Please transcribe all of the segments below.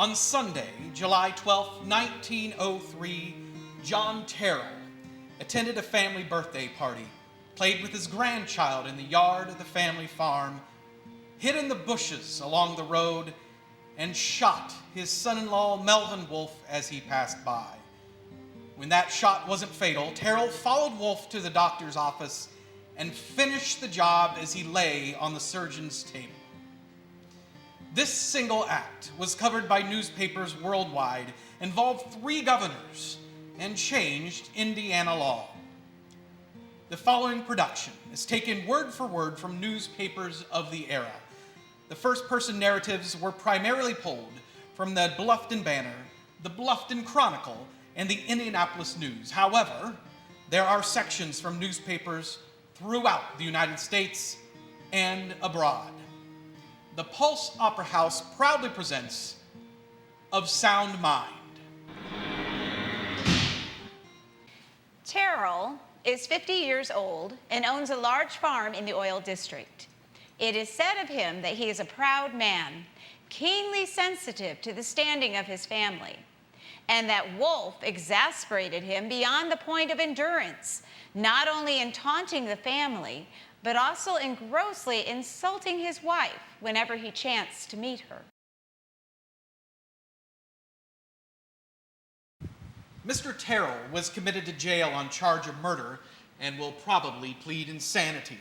On Sunday, July 12, 1903, John Terrell attended a family birthday party, played with his grandchild in the yard of the family farm, hid in the bushes along the road, and shot his son-in-law Melvin Wolfe as he passed by. When that shot wasn't fatal, Terrell followed Wolfe to the doctor's office and finished the job as he lay on the surgeon's table. This single act was covered by newspapers worldwide, involved 3 governors, and changed Indiana law. The following production is taken word for word from newspapers of the era. The first-person narratives were primarily pulled from the Bluffton Banner, the Bluffton Chronicle, and the Indianapolis News. However, there are sections from newspapers throughout the United States and abroad. The Pulse Opera House proudly presents Of Sound Mind. Terrell is 50 years old and owns a large farm in the oil district. It is said of him that he is a proud man, keenly sensitive to the standing of his family, and that Wolfe exasperated him beyond the point of endurance, not only in taunting the family, but also in grossly insulting his wife whenever he chanced to meet her. Mr. Terrell was committed to jail on charge of murder and will probably plead insanity.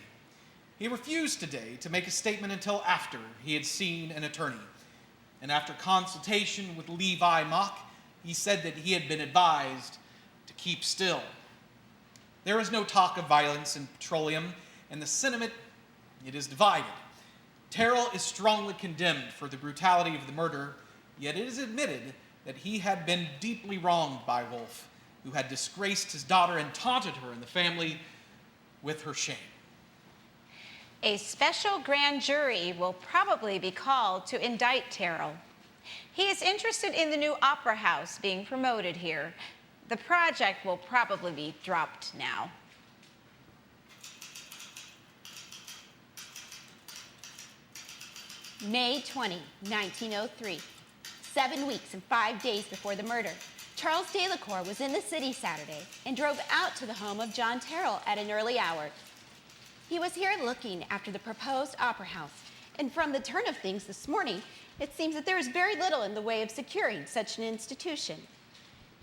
He refused today to make a statement until after he had seen an attorney. And after consultation with Levi Mock, he said that he had been advised to keep still. There is no talk of violence in petroleum, and the sentiment, it is divided. Terrell is strongly condemned for the brutality of the murder, yet it is admitted that he had been deeply wronged by Wolfe, who had disgraced his daughter and taunted her and the family with her shame. A special grand jury will probably be called to indict Terrell. He is interested in the new opera house being promoted here. The project will probably be dropped now. May 20, 1903. 7 weeks and 5 days before the murder, Charles Delacour was in the city Saturday and drove out to the home of John Terrell at an early hour. He was here looking after the proposed opera house, and from the turn of things this morning, it seems that there is very little in the way of securing such an institution.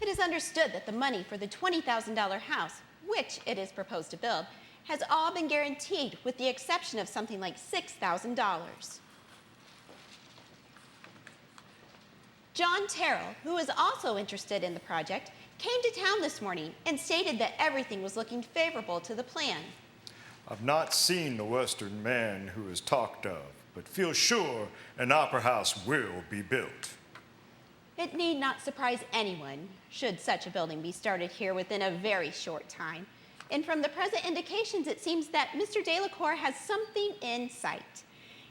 It is understood that the money for the $20,000 house, which it is proposed to build, has all been guaranteed with the exception of something like $6,000. John Terrell, who is also interested in the project, came to town this morning and stated that everything was looking favorable to the plan. I've not seen the Western man who is talked of, but feel sure an opera house will be built. It need not surprise anyone should such a building be started here within a very short time. And from the present indications, it seems that Mr. Delacour has something in sight.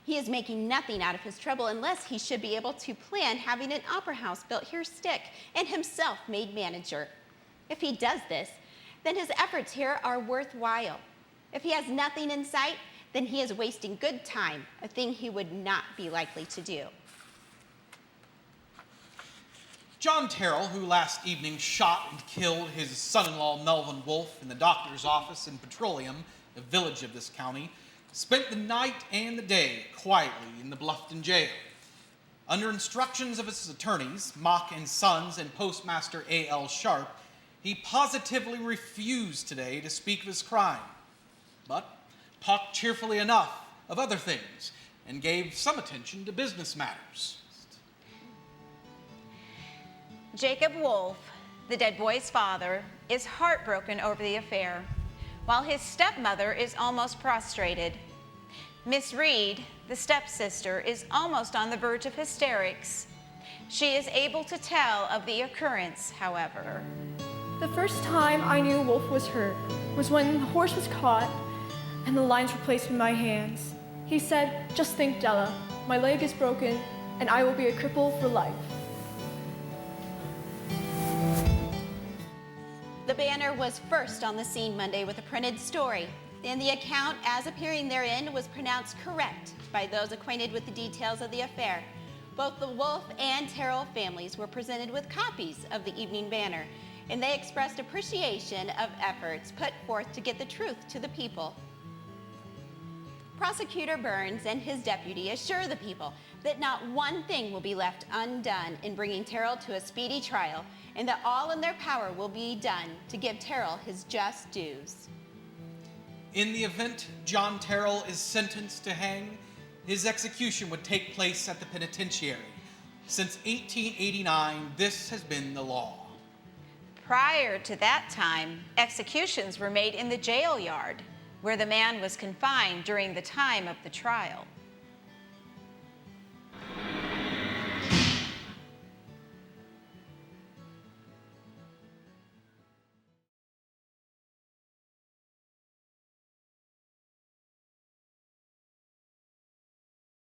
He is making nothing out of his trouble unless he should be able to plan having an opera house built here stick and himself made manager. If he does this, then his efforts here are worthwhile. If he has nothing in sight, then he is wasting good time, a thing he would not be likely to do. John Terrell, who last evening shot and killed his son-in-law Melvin Wolfe in the doctor's office in Petroleum, a village of this county, spent the night and the day quietly in the Bluffton jail. Under instructions of his attorneys, Mock and Sons and Postmaster A.L. Sharp, he positively refused today to speak of his crime, but talked cheerfully enough of other things and gave some attention to business matters. Jacob Wolfe, the dead boy's father, is heartbroken over the affair, while his stepmother is almost prostrated. Miss Reed, the stepsister, is almost on the verge of hysterics. She is able to tell of the occurrence, however. The first time I knew Wolfe was hurt was when the horse was caught and the lines were placed in my hands. He said, "Just think, Della, my leg is broken and I will be a cripple for life." The Banner was first on the scene Monday with a printed story, and the account as appearing therein was pronounced correct by those acquainted with the details of the affair. Both the Wolf and Terrell families were presented with copies of the Evening Banner, and they expressed appreciation of efforts put forth to get the truth to the people. Prosecutor Burns and his deputy assure the people that not one thing will be left undone in bringing Terrell to a speedy trial, and that all in their power will be done to give Terrell his just dues. In the event John Terrell is sentenced to hang, his execution would take place at the penitentiary. Since 1889, this has been the law. Prior to that time, executions were made in the jail yard, where the man was confined during the time of the trial.